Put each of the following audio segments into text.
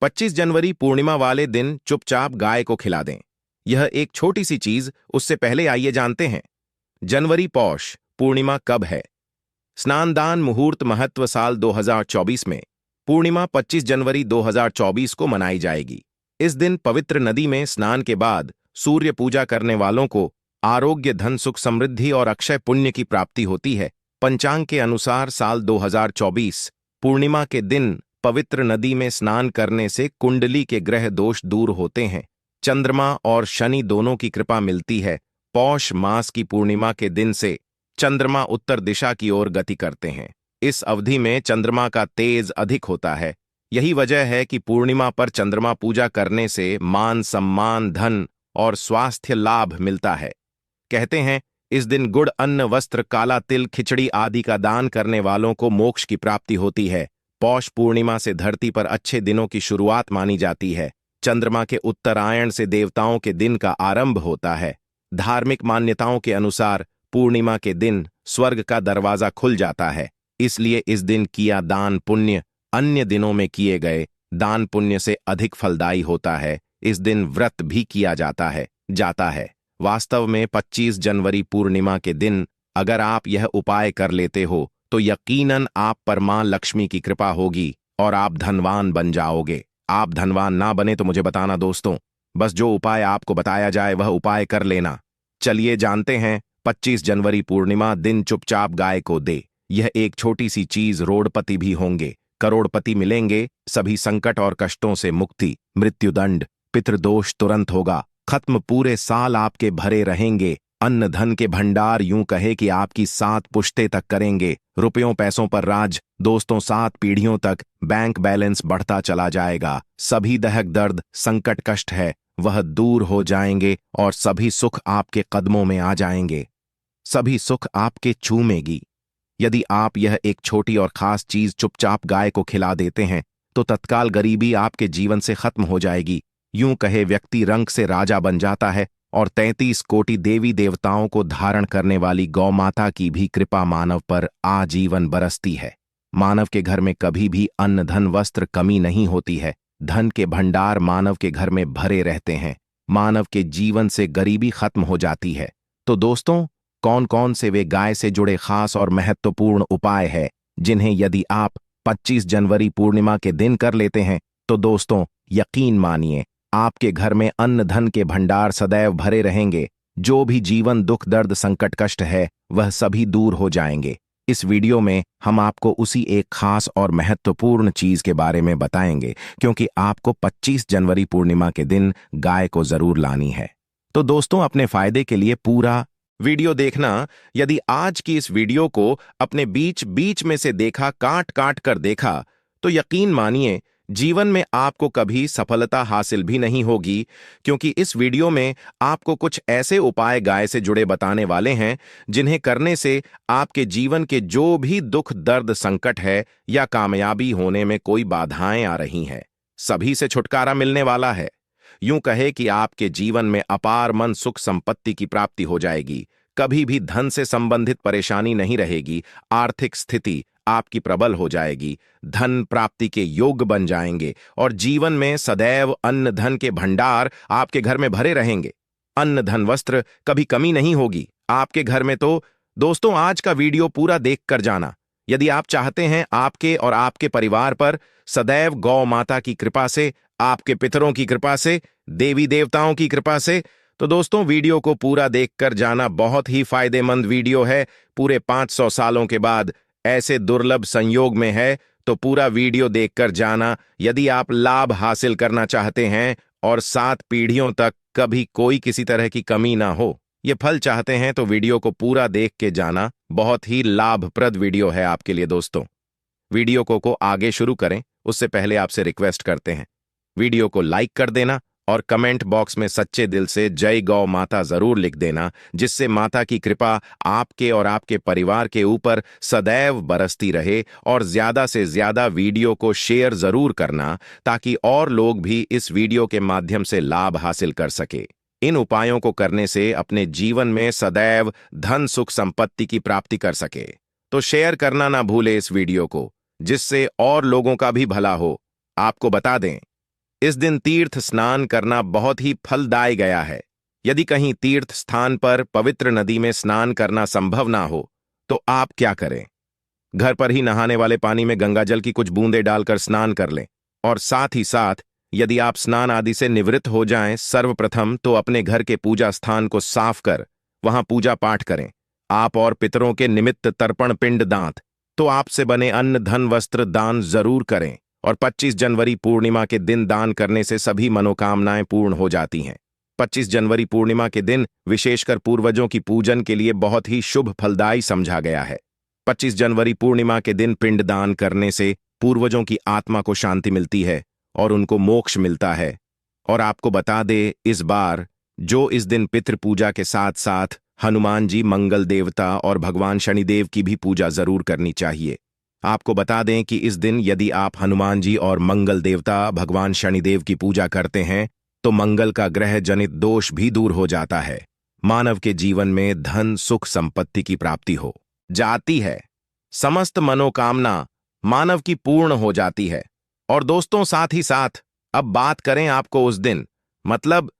25 जनवरी पूर्णिमा वाले दिन चुपचाप गाय को खिला दें। यह एक छोटी सी चीज, उससे पहले आइए जानते हैं जनवरी पौष पूर्णिमा कब है। स्नानदान मुहूर्त महत्व साल 2024 में पूर्णिमा 25 जनवरी 2024 को मनाई जाएगी। इस दिन पवित्र नदी में स्नान के बाद सूर्य पूजा करने वालों को आरोग्य, धन, सुख, समृद्धि और अक्षय पुण्य की प्राप्ति होती है। पंचांग के अनुसार साल 2024 पूर्णिमा के दिन पवित्र नदी में स्नान करने से कुंडली के ग्रह दोष दूर होते हैं। चंद्रमा और शनि दोनों की कृपा मिलती है। पौष मास की पूर्णिमा के दिन से चंद्रमा उत्तर दिशा की ओर गति करते हैं। इस अवधि में चंद्रमा का तेज अधिक होता है। यही वजह है कि पूर्णिमा पर चंद्रमा पूजा करने से मान सम्मान, धन और स्वास्थ्य लाभ मिलता है। कहते हैं इस दिन गुड़, अन्न, वस्त्र, काला तिल, खिचड़ी आदि का दान करने वालों को मोक्ष की प्राप्ति होती है। पौष पूर्णिमा से धरती पर अच्छे दिनों की शुरुआत मानी जाती है। चंद्रमा के उत्तरायण से देवताओं के दिन का आरंभ होता है। धार्मिक मान्यताओं के अनुसार पूर्णिमा के दिन स्वर्ग का दरवाजा खुल जाता है। इसलिए इस दिन किया दान पुण्य अन्य दिनों में किए गए दान पुण्य से अधिक फलदायी होता है। इस दिन व्रत भी किया जाता है। वास्तव में 25 जनवरी पूर्णिमा के दिन अगर आप यह उपाय कर लेते हो तो यकीनन आप पर मां लक्ष्मी की कृपा होगी और आप धनवान बन जाओगे। आप धनवान ना बने तो मुझे बताना दोस्तों, बस जो उपाय आपको बताया जाए वह उपाय कर लेना। चलिए जानते हैं 25 जनवरी पूर्णिमा दिन चुपचाप गाय को दे। यह एक छोटी सी चीज, रोडपति भी होंगे, करोड़पति मिलेंगे, सभी संकट और कष्टों से मुक्ति, मृत्युदंड, पितृदोष तुरंत होगा खत्म, पूरे साल आपके भरे रहेंगे, अन्न धन के भंडार यूं कहे कि आपकी 7 पुश्ते तक करेंगे, रुपयों पैसों पर राज, दोस्तों 7 पीढ़ियों तक बैंक बैलेंस बढ़ता चला जाएगा, सभी दहक दर्द संकट कष्ट है वह दूर हो जाएंगे और सभी सुख आपके कदमों में आ जाएंगे, सभी सुख आपके चूमेगी। यदि आप यह एक छोटी और खास चीज चुपचाप गाय को खिला देते हैं तो तत्काल गरीबी आपके जीवन से खत्म हो जाएगी। यूं कहे व्यक्ति रंग से राजा बन जाता है और 33 कोटि देवी देवताओं को धारण करने वाली गौ माता की भी कृपा मानव पर आजीवन बरसती है। मानव के घर में कभी भी अन्न, धन, वस्त्र कमी नहीं होती है। धन के भंडार मानव के घर में भरे रहते हैं। मानव के जीवन से गरीबी खत्म हो जाती है। तो दोस्तों, कौन कौन से वे गाय से जुड़े खास और महत्वपूर्ण उपाय है जिन्हें यदि आप 25 जनवरी पूर्णिमा के दिन कर लेते हैं तो दोस्तों यकीन मानिए आपके घर में अन्न धन के भंडार सदैव भरे रहेंगे। जो भी जीवन दुख दर्द संकट कष्ट है वह सभी दूर हो जाएंगे। इस वीडियो में हम आपको उसी एक खास और महत्वपूर्ण चीज के बारे में बताएंगे क्योंकि आपको 25 जनवरी पूर्णिमा के दिन गाय को जरूर लानी है। तो दोस्तों, अपने फायदे के लिए पूरा वीडियो देखना। यदि आज की इस वीडियो को अपने बीच में से देखा, काट काट कर देखा, तो यकीन मानिए जीवन में आपको कभी सफलता हासिल भी नहीं होगी क्योंकि इस वीडियो में आपको कुछ ऐसे उपाय गाय से जुड़े बताने वाले हैं जिन्हें करने से आपके जीवन के जो भी दुख दर्द संकट है या कामयाबी होने में कोई बाधाएं आ रही हैं, सभी से छुटकारा मिलने वाला है। यूं कहे कि आपके जीवन में अपार मन सुख संपत्ति की प्राप्ति हो जाएगी। कभी भी धन से संबंधित परेशानी नहीं रहेगी। आर्थिक स्थिति आपकी प्रबल हो जाएगी। धन प्राप्ति के योग बन जाएंगे और जीवन में सदैव अन्न धन के भंडार आपके घर में भरे रहेंगे। अन्न धन वस्त्र कभी कमी नहीं होगी आपके घर में। तो दोस्तों, आज का वीडियो पूरा देख कर जाना। यदि आप चाहते हैं आपके और आपके परिवार पर सदैव गौ माता की कृपा से, आपके पितरों की कृपा से, देवी देवताओं की कृपा से, तो दोस्तों वीडियो को पूरा देखकर जाना। बहुत ही फायदेमंद वीडियो है। पूरे 500 सालों के बाद ऐसे दुर्लभ संयोग में है तो पूरा वीडियो देखकर जाना। यदि आप लाभ हासिल करना चाहते हैं और 7 पीढ़ियों तक कभी कोई किसी तरह की कमी ना हो, ये फल चाहते हैं तो वीडियो को पूरा देख के जाना। बहुत ही लाभप्रद वीडियो है आपके लिए दोस्तों। वीडियो को आगे शुरू करें उससे पहले आपसे रिक्वेस्ट करते हैं वीडियो को लाइक कर देना और कमेंट बॉक्स में सच्चे दिल से जय गौ माता जरूर लिख देना, जिससे माता की कृपा आपके और आपके परिवार के ऊपर सदैव बरसती रहे। और ज्यादा से ज्यादा वीडियो को शेयर जरूर करना ताकि और लोग भी इस वीडियो के माध्यम से लाभ हासिल कर सके। इन उपायों को करने से अपने जीवन में सदैव धन सुख संपत्ति की प्राप्ति कर सके। तो शेयर करना ना भूले इस वीडियो को, जिससे और लोगों का भी भला हो। आपको बता दें इस दिन तीर्थ स्नान करना बहुत ही फलदायी गया है। यदि कहीं तीर्थ स्थान पर पवित्र नदी में स्नान करना संभव ना हो तो आप क्या करें? घर पर ही नहाने वाले पानी में गंगाजल की कुछ बूंदें डालकर स्नान कर लें। और साथ ही साथ यदि आप स्नान आदि से निवृत्त हो जाएं, सर्वप्रथम तो अपने घर के पूजा स्थान को साफ कर वहां पूजा पाठ करें। आप और पितरों के निमित्त तर्पण पिंड दांत तो आपसे बने अन्न धन वस्त्र दान जरूर करें। और 25 जनवरी पूर्णिमा के दिन दान करने से सभी मनोकामनाएं पूर्ण हो जाती हैं। 25 जनवरी पूर्णिमा के दिन विशेषकर पूर्वजों की पूजन के लिए बहुत ही शुभ फलदायी समझा गया है। 25 जनवरी पूर्णिमा के दिन पिंड दान करने से पूर्वजों की आत्मा को शांति मिलती है और उनको मोक्ष मिलता है। और आपको बता दे, इस बार जो इस दिन पितृ पूजा के साथ साथ हनुमान जी, मंगल देवता और भगवान शनिदेव की भी पूजा जरूर करनी चाहिए। आपको बता दें कि इस दिन यदि आप हनुमान जी और मंगल देवता भगवान शनिदेव की पूजा करते हैं तो मंगल का ग्रह जनित दोष भी दूर हो जाता है। मानव के जीवन में धन सुख संपत्ति की प्राप्ति हो जाती है। समस्त मनोकामना मानव की पूर्ण हो जाती है। और दोस्तों, साथ ही साथ अब बात करें आपको उस दिन, मतलब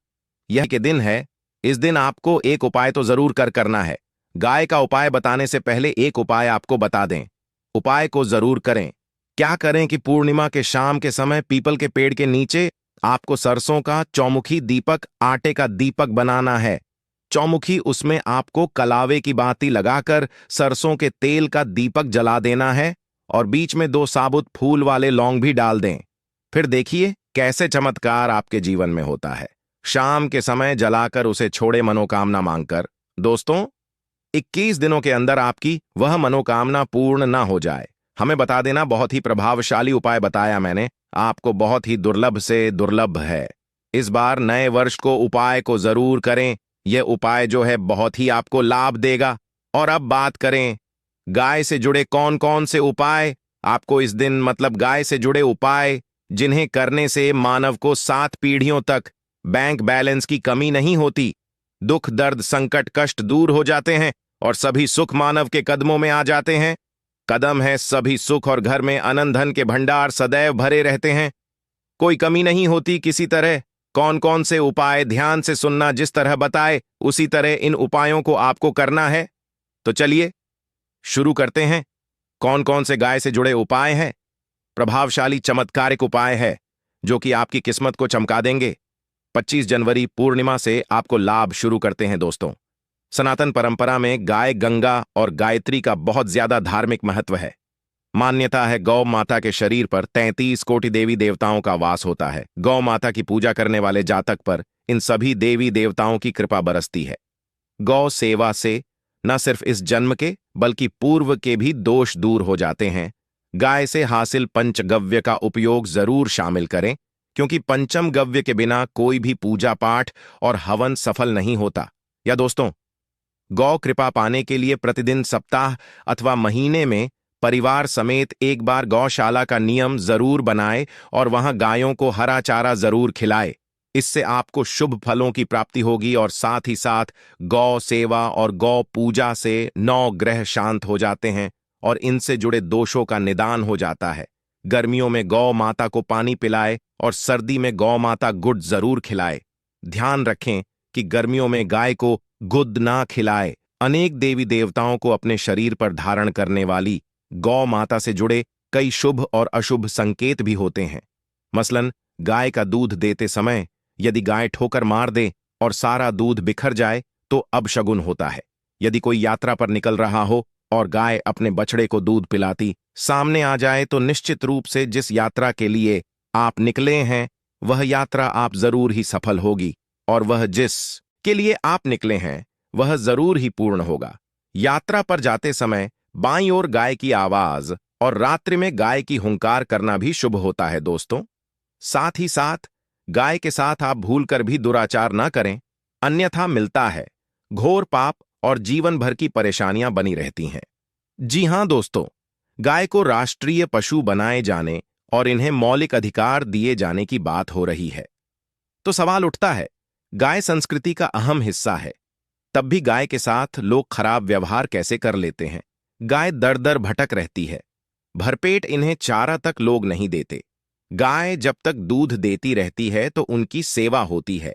यह के दिन है, इस दिन आपको एक उपाय तो जरूर करना है। गाय का उपाय बताने से पहले एक उपाय आपको बता दें। उपाय को जरूर करें। क्या करें कि पूर्णिमा के शाम के समय पीपल के पेड़ के नीचे आपको सरसों का चौमुखी दीपक, आटे का दीपक बनाना है। चौमुखी, उसमें आपको कलावे की बाती लगाकर सरसों के तेल का दीपक जला देना है और बीच में 2 साबुत फूल वाले लौंग भी डाल दें। फिर देखिए कैसे चमत्कार आपके जीवन में होता है। शाम के समय जलाकर उसे छोड़े मनोकामना मांगकर। दोस्तों, 21 दिनों के अंदर आपकी वह मनोकामना पूर्ण ना हो जाए। हमें बता देना, बहुत ही प्रभावशाली उपाय बताया मैंने आपको, बहुत ही दुर्लभ से दुर्लभ है। इस बार नए वर्ष को उपाय को जरूर करें। यह उपाय जो है बहुत ही आपको लाभ देगा। और अब बात करें गाय से जुड़े कौन कौन से उपाय आपको इस दिन, मतलब गाय से जुड़े उपाय जिन्हें करने से मानव को 7 पीढ़ियों तक बैंक बैलेंस की कमी नहीं होती, दुख दर्द संकट कष्ट दूर हो जाते हैं और सभी सुख मानव के कदमों में आ जाते हैं। कदम है सभी सुख और घर में अनंत धन के भंडार सदैव भरे रहते हैं, कोई कमी नहीं होती किसी तरह। कौन कौन से उपाय ध्यान से सुनना, जिस तरह बताए उसी तरह इन उपायों को आपको करना है। तो चलिए शुरू करते हैं। कौन कौन से गाय से जुड़े उपाय हैं? प्रभावशाली चमत्कारिक उपाय है जो कि आपकी किस्मत को चमका देंगे। 25 जनवरी पूर्णिमा से आपको लाभ शुरू करते हैं। दोस्तों, सनातन परंपरा में गाय, गंगा और गायत्री का बहुत ज्यादा धार्मिक महत्व है। मान्यता है गौ माता के शरीर पर 33 कोटि देवी देवताओं का वास होता है। गौ माता की पूजा करने वाले जातक पर इन सभी देवी देवताओं की कृपा बरसती है। गौ सेवा से न सिर्फ इस जन्म के बल्कि पूर्व के भी दोष दूर हो जाते हैं। गाय से हासिल पंचगव्य का उपयोग जरूर शामिल करें, क्योंकि पंचम गव्य के बिना कोई भी पूजा पाठ और हवन सफल नहीं होता। या दोस्तों, गौ कृपा पाने के लिए प्रतिदिन, सप्ताह अथवा महीने में परिवार समेत एक बार गौशाला का नियम जरूर बनाए और वहां गायों को हरा चारा जरूर खिलाए। इससे आपको शुभ फलों की प्राप्ति होगी और साथ ही साथ गौ सेवा और गौ पूजा से 9 ग्रह शांत हो जाते हैं और इनसे जुड़े दोषों का निदान हो जाता है। गर्मियों में गौ माता को पानी पिलाए और सर्दी में गौ माता गुड़ जरूर खिलाए। ध्यान रखें कि गर्मियों में गाय को गुद ना खिलाए। अनेक देवी देवताओं को अपने शरीर पर धारण करने वाली गौ माता से जुड़े कई शुभ और अशुभ संकेत भी होते हैं। मसलन, गाय का दूध देते समय यदि गाय ठोकर मार दे और सारा दूध बिखर जाए तो अपशगुन होता है। यदि कोई यात्रा पर निकल रहा हो और गाय अपने बछड़े को दूध पिलाती सामने आ जाए तो निश्चित रूप से जिस यात्रा के लिए आप निकले हैं वह यात्रा आप जरूर ही सफल होगी और वह जिस के लिए आप निकले हैं वह जरूर ही पूर्ण होगा। यात्रा पर जाते समय बाईं ओर गाय की आवाज और रात्रि में गाय की हुंकार करना भी शुभ होता है। दोस्तों, साथ ही साथ गाय के साथ आप भूलकर भी दुराचार ना करें, अन्यथा मिलता है घोर पाप और जीवन भर की परेशानियां बनी रहती हैं। जी हां दोस्तों, गाय को राष्ट्रीय पशु बनाए जाने और इन्हें मौलिक अधिकार दिए जाने की बात हो रही है। तो सवाल उठता है, गाय संस्कृति का अहम हिस्सा है, तब भी गाय के साथ लोग खराब व्यवहार कैसे कर लेते हैं? गाय दर दर भटक रहती है, भरपेट इन्हें चारा तक लोग नहीं देते। गाय जब तक दूध देती रहती है तो उनकी सेवा होती है,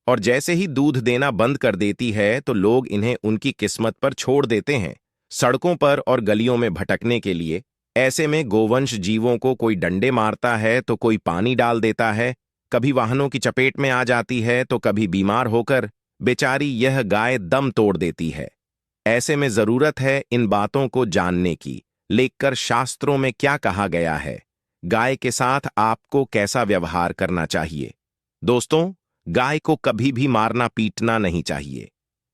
और जैसे ही दूध देना बंद कर देती है तो लोग इन्हें उनकी किस्मत पर छोड़ देते हैं, सड़कों पर और गलियों में भटकने के लिए। ऐसे में गोवंश जीवों को कोई डंडे मारता है तो कोई पानी डाल देता है, कभी वाहनों की चपेट में आ जाती है तो कभी बीमार होकर बेचारी यह गाय दम तोड़ देती है। ऐसे में जरूरत है इन बातों को जानने की, लेकर शास्त्रों में क्या कहा गया है, गाय के साथ आपको कैसा व्यवहार करना चाहिए। दोस्तों, गाय को कभी भी मारना पीटना नहीं चाहिए।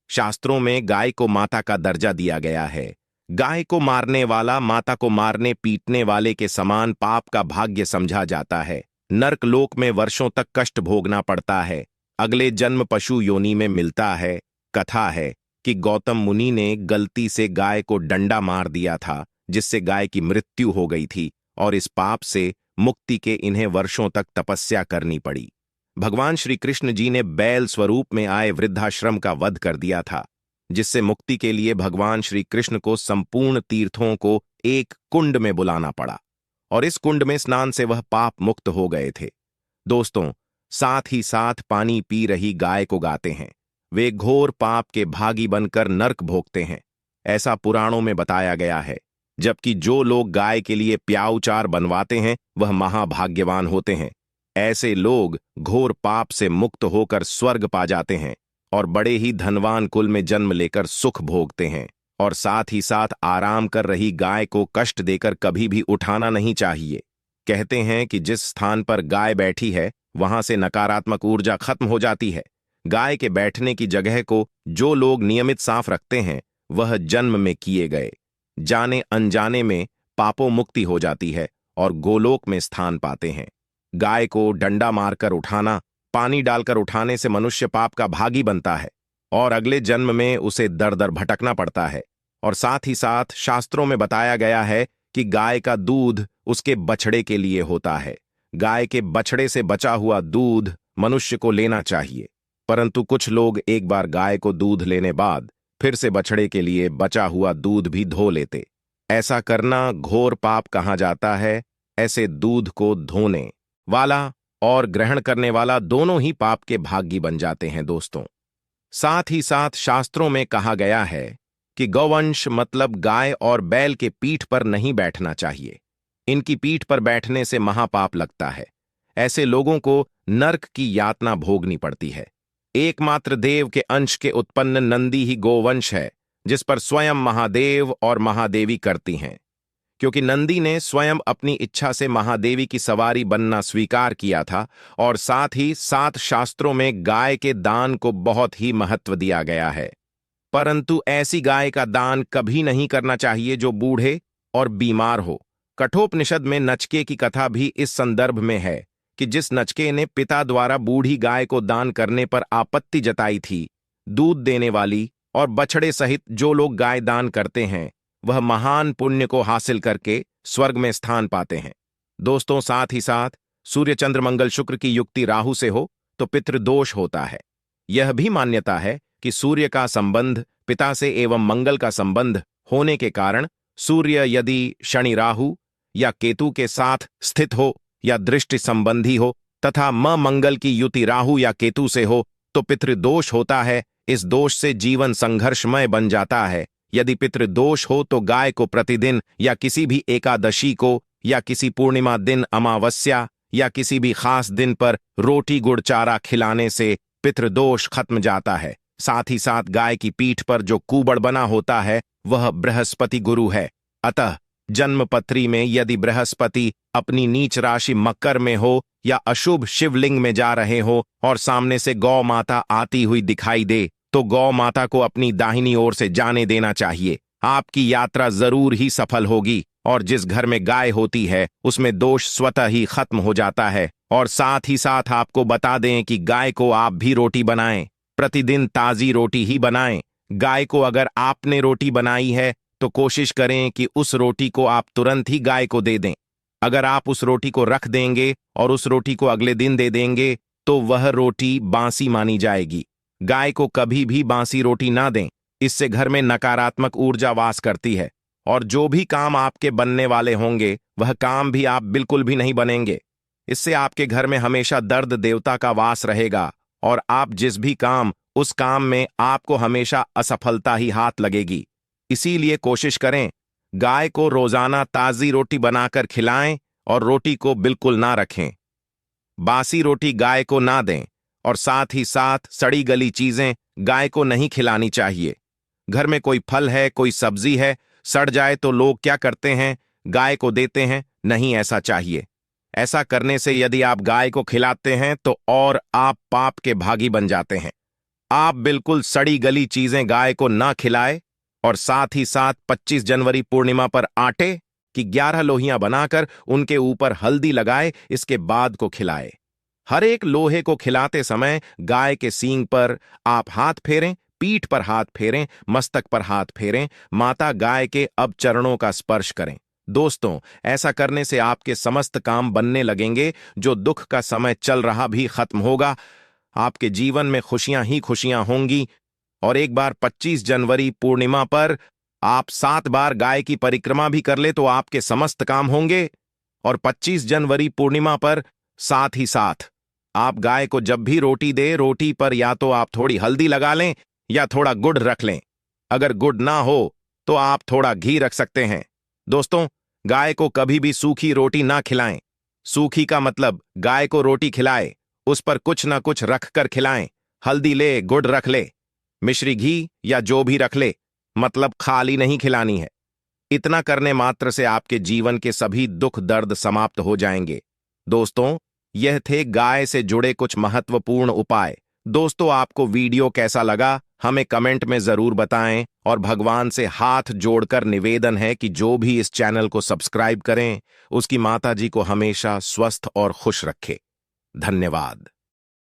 शास्त्रों में गाय को माता का दर्जा दिया गया है। गाय को मारने वाला माता को मारने पीटने वाले के समान पाप का भाग्य समझा जाता है। नरक लोक में वर्षों तक कष्ट भोगना पड़ता है, अगले जन्म पशु योनि में मिलता है। कथा है कि गौतम मुनि ने गलती से गाय को डंडा मार दिया था, जिससे गाय की मृत्यु हो गई थी, और इस पाप से मुक्ति के इन्हें वर्षों तक तपस्या करनी पड़ी। भगवान श्री कृष्ण जी ने बैल स्वरूप में आए वृद्धाश्रम का वध कर दिया था, जिससे मुक्ति के लिए भगवान श्री कृष्ण को संपूर्ण तीर्थों को एक कुंड में बुलाना पड़ा, और इस कुंड में स्नान से वह पाप मुक्त हो गए थे। दोस्तों, साथ ही साथ पानी पी रही गाय को गाते हैं, वे घोर पाप के भागी बनकर नरक भोगते हैं, ऐसा पुराणों में बताया गया है। जबकि जो लोग गाय के लिए प्याऊचार बनवाते हैं वह महाभाग्यवान होते हैं। ऐसे लोग घोर पाप से मुक्त होकर स्वर्ग पा जाते हैं और बड़े ही धनवान कुल में जन्म लेकर सुख भोगते हैं। और साथ ही साथ आराम कर रही गाय को कष्ट देकर कभी भी उठाना नहीं चाहिए। कहते हैं कि जिस स्थान पर गाय बैठी है वहां से नकारात्मक ऊर्जा खत्म हो जाती है। गाय के बैठने की जगह को जो लोग नियमित साफ रखते हैं वह जन्म में किए गए जाने अनजाने में पापों मुक्ति हो जाती है और गोलोक में स्थान पाते हैं। गाय को डंडा मारकर उठाना, पानी डालकर उठाने से मनुष्य पाप का भागी बनता है और अगले जन्म में उसे दर दर भटकना पड़ता है। और साथ ही साथ शास्त्रों में बताया गया है कि गाय का दूध उसके बछड़े के लिए होता है। गाय के बछड़े से बचा हुआ दूध मनुष्य को लेना चाहिए, परंतु कुछ लोग एक बार गाय को दूध लेने बाद फिर से बछड़े के लिए बचा हुआ दूध भी धो लेते। ऐसा करना घोर पाप कहा जाता है। ऐसे दूध को धोने वाला और ग्रहण करने वाला दोनों ही पाप के भागी बन जाते हैं। दोस्तों, साथ ही साथ शास्त्रों में कहा गया है कि गौवंश मतलब गाय और बैल के पीठ पर नहीं बैठना चाहिए। इनकी पीठ पर बैठने से महापाप लगता है। ऐसे लोगों को नरक की यातना भोगनी पड़ती है। एकमात्र देव के अंश के उत्पन्न नंदी ही गोवंश है, जिस पर स्वयं महादेव और महादेवी करती हैं। क्योंकि नंदी ने स्वयं अपनी इच्छा से महादेवी की सवारी बनना स्वीकार किया था, और साथ ही साथ शास्त्रों में गाय के दान को बहुत ही महत्व दिया गया है। परंतु ऐसी गाय का दान कभी नहीं करना चाहिए जो बूढ़े और बीमार हो। कठोपनिषद में नचके की कथा भी इस संदर्भ में है कि जिस नचके ने पिता द्वारा बूढ़ी गाय को दान करने पर आपत्ति जताई थी, दूध देने वाली और बछड़े सहित जो लोग गाय दान करते हैं वह महान पुण्य को हासिल करके स्वर्ग में स्थान पाते हैं। दोस्तों, साथ ही साथ सूर्य चंद्र मंगल शुक्र की युक्ति राहु से हो तो पितृदोष होता है। यह भी मान्यता है कि सूर्य का संबंध पिता से एवं मंगल का संबंध होने के कारण सूर्य यदि शनि राहु या केतु के साथ स्थित हो या दृष्टि संबंधी हो तथा मंगल की युति राहु या केतु से हो तो पितृदोष होता है। इस दोष से जीवन संघर्षमय बन जाता है। यदि पितृदोष हो तो गाय को प्रतिदिन या किसी भी एकादशी को या किसी पूर्णिमा दिन, अमावस्या या किसी भी खास दिन पर रोटी गुड़ चारा खिलाने से पितृदोष खत्म जाता है। साथ ही साथ गाय की पीठ पर जो कुबड़ बना होता है वह बृहस्पति गुरु है। अतः जन्मपत्री में यदि बृहस्पति अपनी नीच राशि मकर में हो या अशुभ शिवलिंग में जा रहे हो और सामने से गौ माता आती हुई दिखाई दे तो गौ माता को अपनी दाहिनी ओर से जाने देना चाहिए। आपकी यात्रा जरूर ही सफल होगी और जिस घर में गाय होती है उसमें दोष स्वतः ही खत्म हो जाता है। और साथ ही साथ आपको बता दें कि गाय को आप भी रोटी बनाएं, प्रतिदिन ताजी रोटी ही बनाएं। गाय को अगर आपने रोटी बनाई है तो कोशिश करें कि उस रोटी को आप तुरंत ही गाय को दे दें। अगर आप उस रोटी को रख देंगे और उस रोटी को अगले दिन दे देंगे तो वह रोटी बासी मानी जाएगी। गाय को कभी भी बासी रोटी ना दें, इससे घर में नकारात्मक ऊर्जा वास करती है और जो भी काम आपके बनने वाले होंगे वह काम भी आप बिल्कुल भी नहीं बनेंगे। इससे आपके घर में हमेशा दर्द देवता का वास रहेगा और आप जिस भी काम उस काम में आपको हमेशा असफलता ही हाथ लगेगी। इसीलिए कोशिश करें गाय को रोजाना ताजी रोटी बनाकर खिलाएं और रोटी को बिल्कुल ना रखें। बासी रोटी गाय को ना दें और साथ ही साथ सड़ी गली चीजें गाय को नहीं खिलानी चाहिए। घर में कोई फल है, कोई सब्जी है, सड़ जाए तो लोग क्या करते हैं, गाय को देते हैं। नहीं, ऐसा चाहिए। ऐसा करने से यदि आप गाय को खिलाते हैं तो और आप पाप के भागी बन जाते हैं। आप बिल्कुल सड़ी गली चीजें गाय को ना खिलाए और साथ ही साथ 25 जनवरी पूर्णिमा पर आटे की 11 लोहियां बनाकर उनके ऊपर हल्दी लगाए, इसके बाद को खिलाए। हर एक लोहे को खिलाते समय गाय के सींग पर आप हाथ फेरें, पीठ पर हाथ फेरें, मस्तक पर हाथ फेरें, माता गाय के अब चरणों का स्पर्श करें। दोस्तों, ऐसा करने से आपके समस्त काम बनने लगेंगे। जो दुख का समय चल रहा भी खत्म होगा, आपके जीवन में खुशियां ही खुशियां होंगी। और एक बार 25 जनवरी पूर्णिमा पर आप 7 बार गाय की परिक्रमा भी कर ले तो आपके समस्त काम होंगे। और 25 जनवरी पूर्णिमा पर साथ ही साथ आप गाय को जब भी रोटी दे, रोटी पर या तो आप थोड़ी हल्दी लगा लें या थोड़ा गुड़ रख लें। अगर गुड़ ना हो तो आप थोड़ा घी रख सकते हैं। दोस्तों, गाय को कभी भी सूखी रोटी ना खिलाएं। सूखी का मतलब गाय को रोटी खिलाए, उस पर कुछ ना कुछ रख कर खिलाएं। हल्दी ले, गुड़ रख ले, मिश्री घी या जो भी रख ले, मतलब खाली नहीं खिलानी है। इतना करने मात्र से आपके जीवन के सभी दुख दर्द समाप्त हो जाएंगे। दोस्तों, यह थे गाय से जुड़े कुछ महत्वपूर्ण उपाय। दोस्तों, आपको वीडियो कैसा लगा हमें कमेंट में जरूर बताएं और भगवान से हाथ जोड़कर निवेदन है कि जो भी इस चैनल को सब्सक्राइब करें उसकी माता जी को हमेशा स्वस्थ और खुश रखे। धन्यवाद।